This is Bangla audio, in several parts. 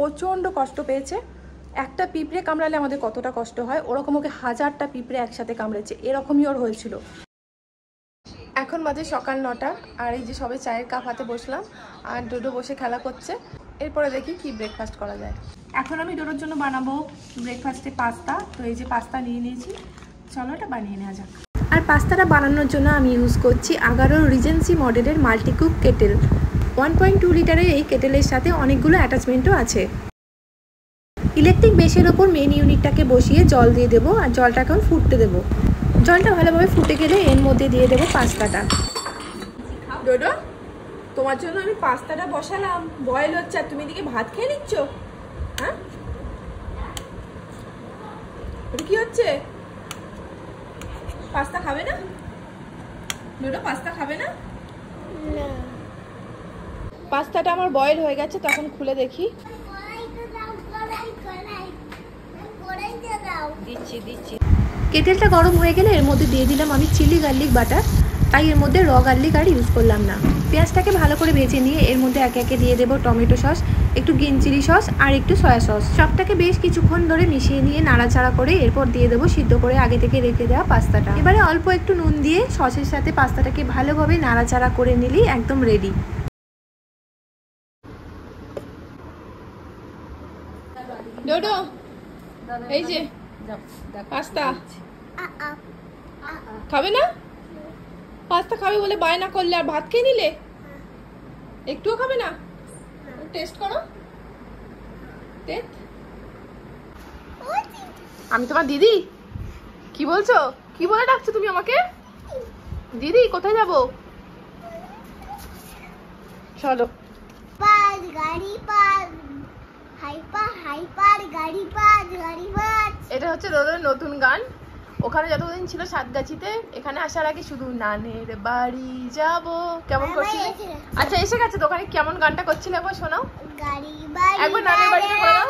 প্রচণ্ড কষ্ট পেয়েছে। একটা পিঁপড়ে কামড়ালে আমাদের কতটা কষ্ট হয়, ওরকম ওকে 1000টা পিঁপড়ে একসাথে কামড়েছে, এরকমই ওর হয়েছিল। এখন বাজে সকাল 9টা, আর এই যে সবে চায়ের কাপ হাতে বসলাম, আর ডোডো বসে খেলা করছে। এরপরে দেখি কি ব্রেকফাস্ট করা যায়। এখন আমি ডোডোর জন্য বানাবো ব্রেকফাস্টে পাস্তা। তো এই যে পাস্তা নিয়ে নিয়েছি, চলো এটা বানিয়ে নেওয়া যাক। আর পাস্তাটা বানানোর জন্য আমি ইউজ করছি আগারো রিজেন্সি মডেলের মাল্টিকুক কেটেল। 1.2 লিটারের এই কেটেলের সাথে অনেকগুলো অ্যাটাচমেন্টও আছে। ইলেকট্রিক বেসের ওপর মেন ইউনিটটাকে বসিয়ে জল দিয়ে দেবো, আর জলটা এখন ফুটতে দেবো। জলটা ভালোভাবে ফুটে গেলে এর মধ্যে দিয়ে দেবো পাস্তাটা। ডোডো, তোমার জন্য আমি পাস্তাটা বসালাম, বয়েল হচ্ছে, আর তুমি এদিকে ভাত খেয়ে নিচ্ছ। হ্যাঁ, এটা কি হচ্ছে? পাস্তা খাবে না ডোডো? পাস্তা খাবে না? পাস্তাটা আমার বয়েল হয়ে গেছে, তখন খুলে দেখি। দিচ্ছি। কেটেলটা গরম হয়ে গেলে এর মধ্যে দিয়ে দিলাম আমি চিলি গার্লিক বাটার। তাই এর মধ্যে র গার্লিক আর ইউজ করলাম না। পেঁয়াজটাকে ভালো করে ভেজে নিয়ে এর মধ্যে একে একে দিয়ে দেবো টমেটো সস, একটু গ্রিন চিলি সস আর একটু সয়া সস। সবটাকে বেশ কিছুক্ষণ ধরে মিশিয়ে নিয়ে নাড়াচাড়া করে এরপর দিয়ে দেবো সিদ্ধ করে আগে থেকে রেখে দেওয়া পাস্তাটা। এবারে অল্প একটু নুন দিয়ে সসের সাথে পাস্তাটাকে ভালোভাবে নাড়াচাড়া করে নিলেই একদম রেডি। ডোডো, এই যে পাস্তা খাবে না? পাস্তা খাবে বলে বায়না করলে আর ভাত খেয়ে নিলে, একটুও খাবে না? টেস্ট করো। আমি তোমার দিদি? কি বলছো? কি বলে ডাকছো তুমি আমাকে? দিদি, কোথায় যাবো? চলো। এটা হচ্ছে রোদের নতুন গান। ওখানে যতদিন ছিল সাতগাছিতে, এখানে আসার আগে শুধু নানের বাড়ি যাব কেমন করছিল। আচ্ছা, এসে গেছে তো। ওখানে কেমন গানটা করছিল একবার শোনাও। একবার নানের বাড়িটা করে দাও।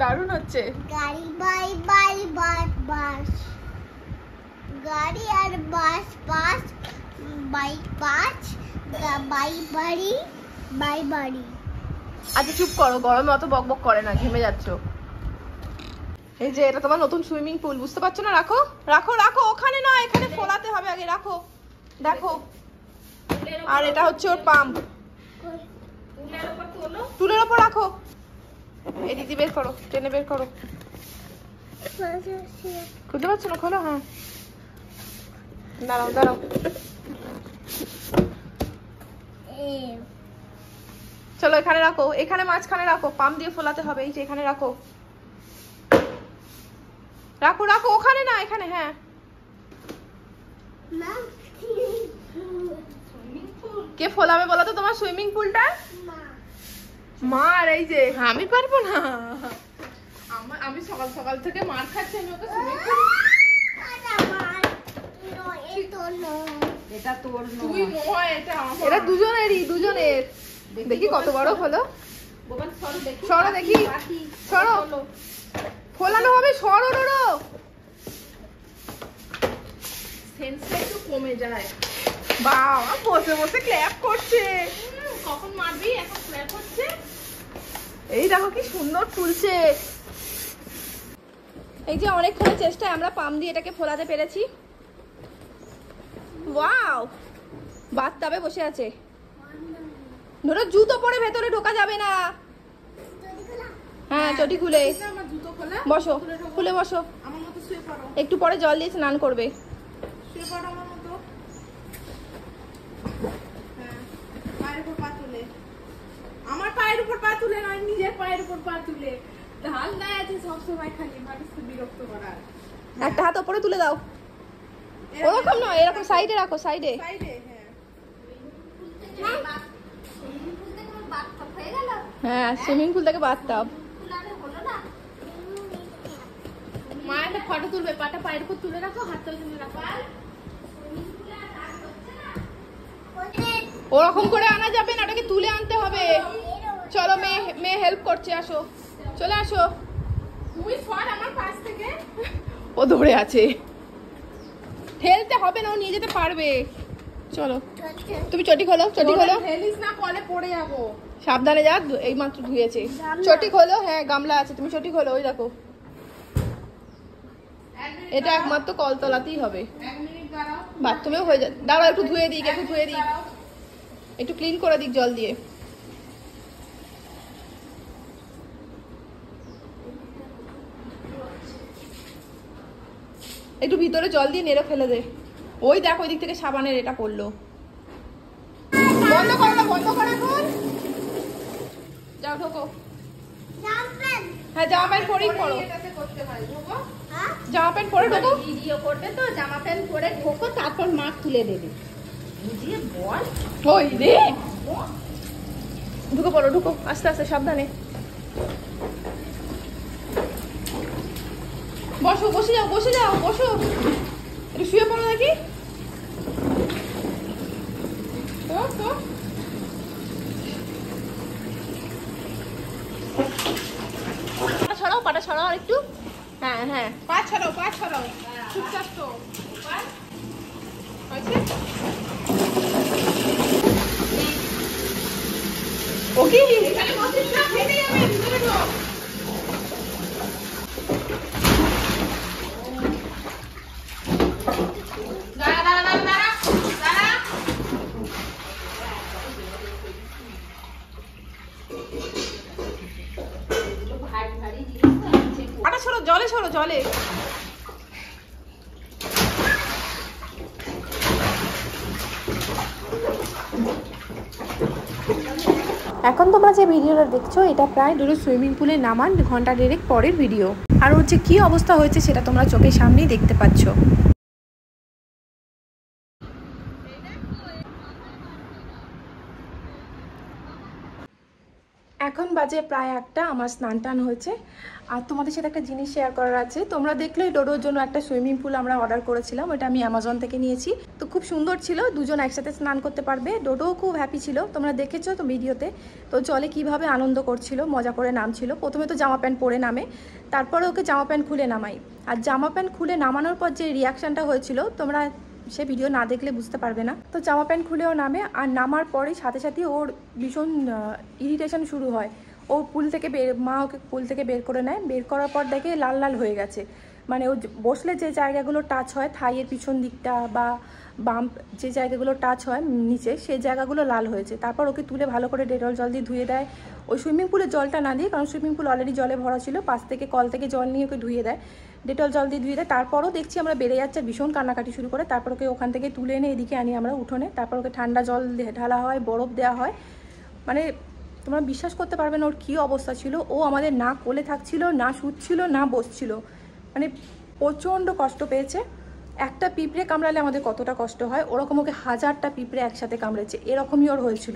দারুণ হচ্ছে। গাড়ি আর বাস পাস, বাইক পাঁচ, বাড়ি। আচ্ছা চুপ করো, গরমে অত বকবক করে না, ঘেমে যাচ্ছ। এই যে এটা তোমার নতুন সুইমিং পুল, বুঝতে পারছো না? রাখো রাখো রাখো, ওখানে নয়, এখানে ফোলাতে হবে আগে। রাখো, দেখো। আর এটা হচ্ছে ওর পাম্প। টুলের ওপর রাখো। এই দিদি বের করো, টেনে বের করো। খুলতে পারছো না? খোলো। হ্যাঁ, দাঁড়াও। চলো এখানে রাখো, এখানে মাঝখানে রাখো, পাম্প দিয়ে ফোলাতে হবে। এই যে এখানে রাখো। ওখানে না, এখানে। হ্যাঁ, কে ফোলাবে বলো তো তোমার সুইমিং পুলটা? মা। আর এই যে আমি পারবো না, আমি সকাল সকাল থেকে মার খাচ্ছি। আমি ওকে সুইমিং পুল। এটা তোর নয়, এটা দুজনের। দেখি কত বড় হলো। সরো দেখি, সরো। ফোলানো হবে, সরো। সেন্সটা একটু কমে যায়। বাবা বসে বসে ক্ল্যাপ করছে। কখন মারবি? এখন ক্ল্যাপ করছে। এই দেখো কি সুন্দর তুলছে। এই যে অনেকক্ষণ চেষ্টায় আমরা পাম্প দিয়ে এটাকে ফোলাতে পেরেছি। ওয়াও, বাথটাবে বসে আছে। ধরো জুতো পরে ভেতরে ঢোকা যাবে না। হ্যাঁ, চটি খুলে বসো, খুলে বসো। একটু পরে জল দিয়ে স্নান করবে। আমার পায়ের উপর পা তুলে নয়, নিজের পায়ের উপর পা তুলে। ঢাল দেয় আছে সবসময়, খালি মানুষকে বিরক্ত করার। একটা হাত উপরে তুলে দাও। ওরকম নয়, এরকম সাইডে রাখো, সাইডে। হ্যাঁ, সুইমিং পুল থেকে বাথটাব। মা একটা ফটো তুলবে, পাটা পায়ের উপর তুলে রাখো, হাতটা তুলে রাখো। ওরকম করে আনা যাবে না, ওটাকে তুলে আনতে হবে। চলো, মেয়ে হেল্প করছে, আসো, চলে আসো। তুমি সর আমার পাশ থেকে। ও দৌড়ে আছে, ঠেলতে হবে না, ও নিয়ে যেতে পারবে। চলো তুমি চটি খোলো, চটি খোলো, ফেলিস না, কলে পড়ে যাবো। সাবধানে যা, এই মাত্র ধুয়েছে। চটি খোলো, হ্যাঁ গামলা আছে, তুমি চটি খোলো। ওই দেখো, এটা একমাত্র কলতলাতেই হবে। বাথরুমেও হয়ে যায়। দাঁড়াও একটু ধুয়ে দিক, একটু ধুয়ে দিক, একটু ক্লিন করে দিক জল দিয়ে। একটু ভিতরে জল দিয়ে নেড়ে ফেলে দে। ওই দেখো ওই দিক থেকে সাবানের এটা পড়লো। বন্ধ করো না, বন্ধ করো এখন। যাও ঢোকো। হ্যাঁ জামা প্যান্ট পরেই পড়ো, জামা প্যান্ট পরে ঢোকো। ভিডিও করবে তো, জামা প্যান্ট পরে ঢোকো, তারপর মাস্ক তুলে দেবে। বুঝিয়ে বল। ওই রে, ঢুকে পড়ো, ঢুকো আস্তে আস্তে সাবধানে। বসো, বসে যাও, বসে যাও, বসো। একটু শুয়ে পড়ো দেখি। পাটা ছড়াও, পাটা ছড়াও আর একটু। হ্যাঁ হ্যাঁ, পা ছাড়াও, পা ছাড়াও, চুপচাপ তো। ওকে এখানে বসিস না, ফেটে যাবে, ভিতরে ঢোক। দাঁড়া দাঁড়া দাঁড়া দাঁড়া দাঁড়া। ভারী জিনিস। পাটা ছড়ো, জলে ছড়ো, জলে। এখন তোমরা যে ভিডিওটা দেখছো এটা প্রায় ডোডো সুইমিং পুলে নামান ঘন্টা দেড়েক পরের ভিডিও। আর ওর যে কী অবস্থা হয়েছে সেটা তোমরা চোখের সামনেই দেখতে পাচ্ছ। এখন বাজে প্রায় 1টা, আমার স্নান টান হয়েছে। আর তোমাদের সাথে একটা জিনিস শেয়ার করার আছে। তোমরা দেখলে ডোডোর জন্য একটা সুইমিং পুল আমরা অর্ডার করেছিলাম, ওটা আমি অ্যামাজন থেকে নিয়েছি। তো খুব সুন্দর ছিল, দুজন একসাথে স্নান করতে পারবে। ডোডোও খুব হ্যাপি ছিল, তোমরা দেখেছো তো ভিডিওতে। তো জলে কিভাবে আনন্দ করছিল, মজা করে নামছিল। প্রথমে তো জামা প্যান্ট পরে নামে, তারপরে ওকে জামা প্যান্ট খুলে নামাই। আর জামা প্যান্ট খুলে নামানোর পর যে রিয়াকশানটা হয়েছিল তোমরা সে ভিডিও না দেখলে বুঝতে পারবে না। তো জামা প্যান্ট খুলেও নামে, আর নামার পরেই সাথে সাথে ওর ভীষণ ইরিটেশন শুরু হয়। ও পুল থেকে মা ওকে পুল থেকে বের করে নেয়, বের করার পর দেখে লাল লাল হয়ে গেছে। মানে ও বসলে যে জায়গাগুলো টাচ হয় থাইয়ের পিছন দিকটা বা বাম্প যে জায়গাগুলো টাচ হয় নিচে, সেই জায়গাগুলো লাল হয়েছে। তারপর ওকে তুলে ভালো করে ডেটল জল দিয়ে ধুয়ে দেয়। ওই সুইমিং পুলের জলটা না দিয়ে, কারণ সুইমিং পুল অলরেডি জলে ভরা ছিল, পাশ থেকে কল থেকে জল নিয়ে ওকে ধুয়ে দেয়, ডেটল জল দিয়ে ধুয়ে দেয়। তারপরও দেখছি আমরা বেড়ে যাচ্ছে, ভীষণ কান্নাকাটি শুরু করে। তারপর ওকে ওখান থেকে তুলে এনে এদিকে আনি আমরা উঠোনে। তারপর ওকে ঠান্ডা জল ঢালা হয়, বরফ দেওয়া হয়। মানে তোমরা বিশ্বাস করতে পারবে না ওর কী অবস্থা ছিল। ও আমাদের না কোলে থাকছিল, না শুচ্ছিল, না বসছিল। মানে প্রচণ্ড কষ্ট পেয়েছে। একটা পিঁপড়ে কামড়ালে আমাদের কতটা কষ্ট হয়, ওরকম ওকে 1000টা পিঁপড়ে একসাথে কামড়েছে, এরকমই ওর হয়েছিল।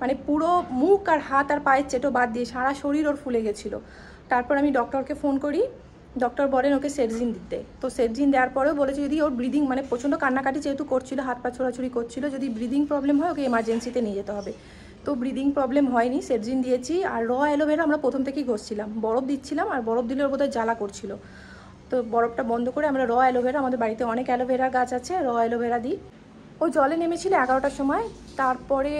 মানে পুরো মুখ আর হাত আর পায়ের চেটো বাদ দিয়ে সারা শরীর ওর ফুলে গেছিলো। তারপর আমি ডক্টরকে ফোন করি, ডক্টর বলেন ওকে সেটজিন দিতে। তো সেটজিন দেওয়ার পরেও বলেছে যদি ওর ব্রিদিং, মানে প্রচণ্ড কান্নাকাটি যেহেতু করছিল, হাত পা ছোড়াছুড়ি করছিল, যদি ব্রিদিং প্রবলেম হয় ওকে এমার্জেন্সিতে নিয়ে যেতে হবে। তো ব্রিদিং প্রবলেম হয়নি, সেটজিন দিয়েছি। আর র অ্যালোভেরা আমরা প্রথম থেকেই ঘষছিলাম, বরফ দিচ্ছিলাম, আর বরফ দিলে ওর বোধহয় জ্বালা করছিল। তো বরফটা বন্ধ করে আমরা র অ্যালোভেরা, আমাদের বাড়িতে অনেক অ্যালোভেরার গাছ আছে, র অ্যালোভেরা দিই। ও জলে নেমেছিল 11টার সময়। তারপরে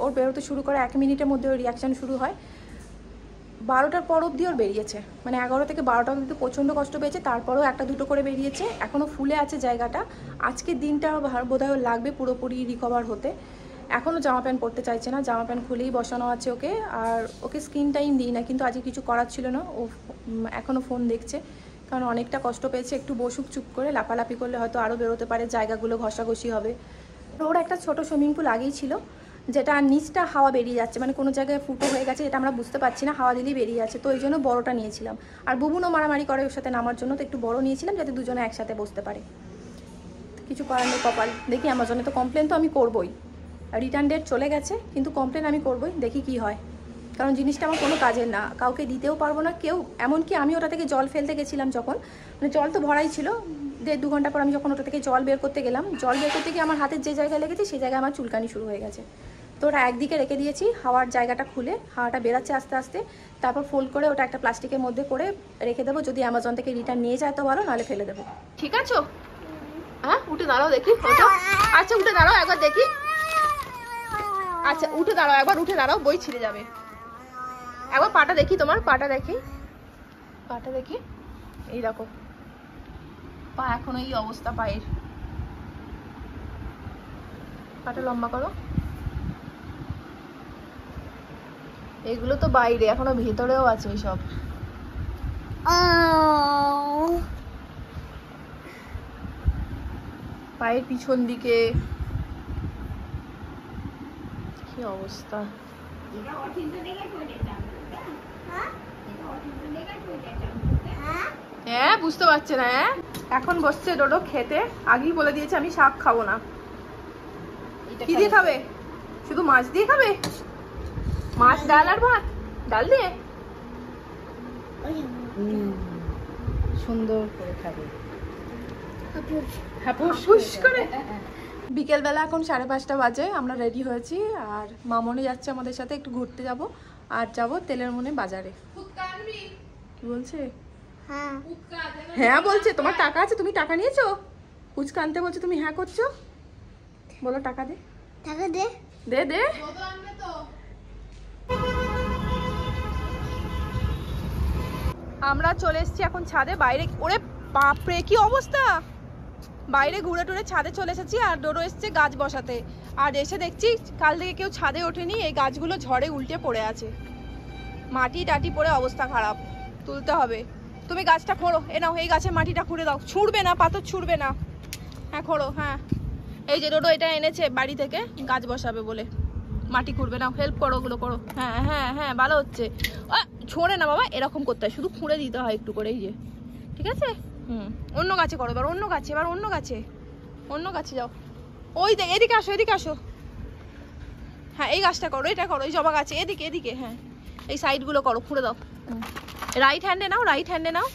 ওর বেরোতে শুরু করে 1 মিনিটের মধ্যে ওর রিয়াকশান শুরু হয়। 12টার পর অবধি ওর বেরিয়েছে, মানে 11 থেকে 12টা অবধি প্রচণ্ড কষ্ট পেয়েছে। তারপরেও 1-2টো করে বেরিয়েছে, এখনও ফুলে আছে জায়গাটা। আজকের দিনটা বোধহয় ওর লাগবে পুরোপুরি রিকভার হতে। এখনও জামা প্যান্ট পরতে চাইছে না, জামা প্যান্ট খুলেই বসানো আছে ওকে। আর ওকে স্ক্রিন টাইম দিই না, কিন্তু আজকে কিছু করার ছিল না, ও এখনও ফোন দেখছে, কারণ অনেকটা কষ্ট পেয়েছে। একটু বসুক চুপ করে, লাপালাপি করলে হয়তো আরও বেরোতে পারে, জায়গাগুলো ঘষাঘষি হবে। ওর একটা ছোট সুইমিং পুল আগেই ছিল, যেটা নিচটা হাওয়া বেরিয়ে যাচ্ছে, মানে কোনো জায়গায় ফুটো হয়ে গেছে, এটা আমরা বুঝতে পারছি না, হাওয়া দিলেই বেরিয়ে যাচ্ছে। তো ওই জন্য বড়োটা নিয়েছিলাম। আর বুবুনও মারামারি করে ওর সাথে নামার জন্য, তো একটু বড় নিয়েছিলাম যাতে দুজনে একসাথে বসতে পারে। কিছু করার নেই, কপাল। দেখি অ্যামাজনে তো কমপ্লেন তো আমি করবই, রিটার্ন ডেট চলে গেছে, কিন্তু কমপ্লেন আমি করবই, দেখি কি হয়। কারণ জিনিসটা আমার কোনো কাজের না, কাউকে দিতেও পারবো না কেউ। এমনকি আমি ওটা থেকে জল ফেলতে গেছিলাম যখন, মানে জল তো ভরাই ছিল, 1.5-2 ঘন্টা পর আমি যখন ওটা থেকে জল বের করতে গেলাম, জল বের করতে গিয়ে আমার হাতের যে জায়গায় লেগেছে সেই জায়গায় আমার চুলকানি শুরু হয়ে গেছে। তো ওটা একদিকে রেখে দিয়েছি, হাওয়ার জায়গাটা খুলে, হাওয়াটা বেরাচ্ছে আস্তে আস্তে। তারপর ফোল্ড করে ওটা একটা প্লাস্টিকের মধ্যে করে রেখে দেবো, যদি অ্যামাজন থেকে রিটার্ন নিয়ে যায় তো ভালো, নাহলে ফেলে দেবো। ঠিক আছে, হ্যাঁ উঠে দাঁড়াও দেখি, ওঠো। আচ্ছা উঠে দাঁড়াও একবার দেখি। আচ্ছা উঠে দাঁড়াও একবার, উঠে দাঁড়াও, বই ছিঁড়ে যাবে। একবার পাটা দেখি, তোমার পাটা দেখি, পাটা দেখি। এই দেখো পা এখনো এই অবস্থা, পায়ের পাটা লম্বা করো। এগুলো তো বাইরে, এখনো ভেতরেও আছে সব। পায়ের পিছন দিকে কি অবস্থা। হ্যাঁ বুঝতে পারছে না। হ্যাঁ এখন বসছে ডোডো খেতে, আগেই বলে দিয়েছে আমি শাক খাবো না। কি দিয়ে খাবে? শুধু মাছ দিয়ে খাবে? মাছ, ডাল আর ভাত? ডাল দিয়ে সুন্দর করে খাবে। হাপুস করে। বিকেলবেলা এখন 5:30 বাজে, আমরা রেডি হয়েছি আর মামনি যাচ্ছে আমাদের সাথে, একটু ঘুরতে যাব। আর যাব তেলের মনে বাজারে। কি বলছে? হ্যাঁ বলছে। তোমার টাকা আছে, তুমি টাকা নিয়েছো? ফুচকা আনতে বলছে, তুমি হ্যাঁ করছো। বলো টাকা দে, টাকা দে, দে দে। আমরা চলে এসেছি এখন ছাদে, বাইরে। ওরে বাপরে কি অবস্থা, বাইরে ঘুরে টুরে ছাদে চলে এসেছি। আর ডোডো এসছে গাছ বসাতে, আর এসে দেখছি কাল থেকে কেউ ছাদে ওঠেনি, এই গাছগুলো ঝড়ে উল্টে পড়ে আছে, মাটি টাটি পড়ে অবস্থা খারাপ, তুলতে হবে। তুমি গাছটা খোঁড়ো, এ নাও, এই গাছের মাটিটা খুঁড়ে দাও। ছুঁড়বে না, পাথর ছুঁড়বে না। হ্যাঁ খোঁড়ো। হ্যাঁ এই যে ডোডো এটা এনেছে বাড়ি থেকে গাছ বসাবে বলে, মাটি খুঁড়বে না, হেল্প করো, ওগুলো করো। হ্যাঁ হ্যাঁ হ্যাঁ ভালো হচ্ছে। ছোঁড়ে না বাবা, এরকম করতে হয়, শুধু খুঁড়ে দিতে হয় একটু করে, এই যে। ঠিক আছে। অন্য গাছে করো এবার, অন্য গাছে, এবার অন্য গাছে, অন্য গাছে যাও। ওই দেখ, এদিকে আসো, এদিকে আসো। হ্যাঁ এই গাছটা করো, এটা করো, এই জবা গাছে, এদিকে এদিকে। হ্যাঁ এই সাইডগুলো করো, খুঁড়ে দাও। রাইট হ্যান্ডে নাও, রাইট হ্যান্ডে নাও।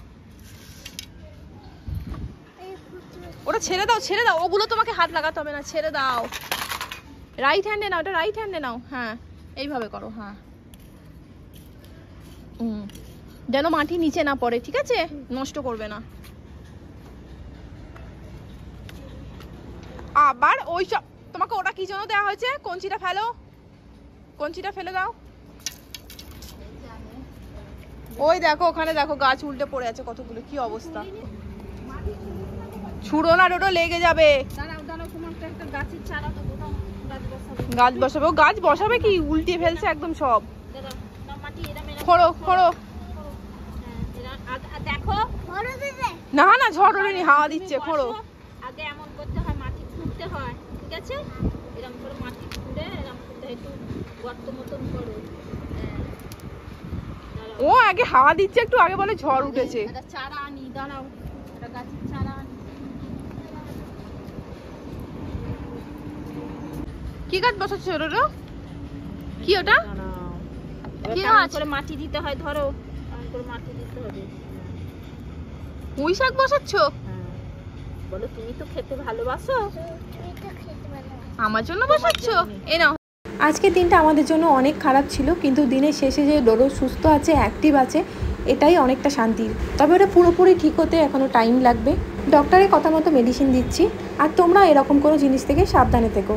ওটা ছেড়ে দাও, ছেড়ে দাও, ওগুলো তোমাকে হাত লাগাতে হবে না, ছেড়ে দাও। রাইট হ্যান্ডে নাও, ওটা রাইট হ্যান্ডে নাও। হ্যাঁ এইভাবে করো। হ্যাঁ যেন মাটি নিচে না পড়ে, ঠিক আছে? নষ্ট করবে না। আবার ওই সব, তোমাকে ওটা কি জন্য দেওয়া হয়েছে? কঞ্চিটা ফেলো, কঞ্চিটা ফেলে দাও। ওই দেখো ওখানে দেখো গাছ উল্টে পড়ে আছে কতগুলো, কি অবস্থা। ছুড়ো না ডোডো, লেগে যাবে। গাছ বসাবে, ও গাছ বসাবে কি, উল্টে ফেলছে একদম সব। খোঁড়ো খোঁড়ো। দেখো না না ঝড় ওঠেনি, হাওয়া দিচ্ছে। খোঁড়ো। আগে এমন করতে হয়, মাটি খুঁড়তে হয়, ঠিক আছে? এরকম করে মাটি খুঁড়ে এরকম করতে হয়, একটু গর্ত মতন করো। ও আগে হাওয়া দিচ্ছে একটু, আগে বলে ঝড় উঠেছে। একটা চারা আনি, দাঁড়াও, একটা গাছের চারা আনি। কি গাছ বসাচ্ছ ডোডো? কি ওটা? কি গাছ? করে মাটি দিতে হয়, ধরো এমন করে মাটি দিতে হবে। পুঁই শাক বসাচ্ছ? বলো তুমি তো খেতে ভালোবাসো, আমার জন্য বসাচ্ছ? এ নাও। আজকের দিনটা আমাদের জন্য অনেক খারাপ ছিল, কিন্তু দিনের শেষে যে ডোডো সুস্থ আছে, অ্যাক্টিভ আছে, এটাই অনেকটা শান্তির। তবে ওটা পুরোপুরি ঠিক হতে এখনও টাইম লাগবে। ডক্টরের কথা মতো মেডিসিন দিচ্ছি। আর তোমরা এরকম কোনো জিনিস থেকে সাবধানে থেকো।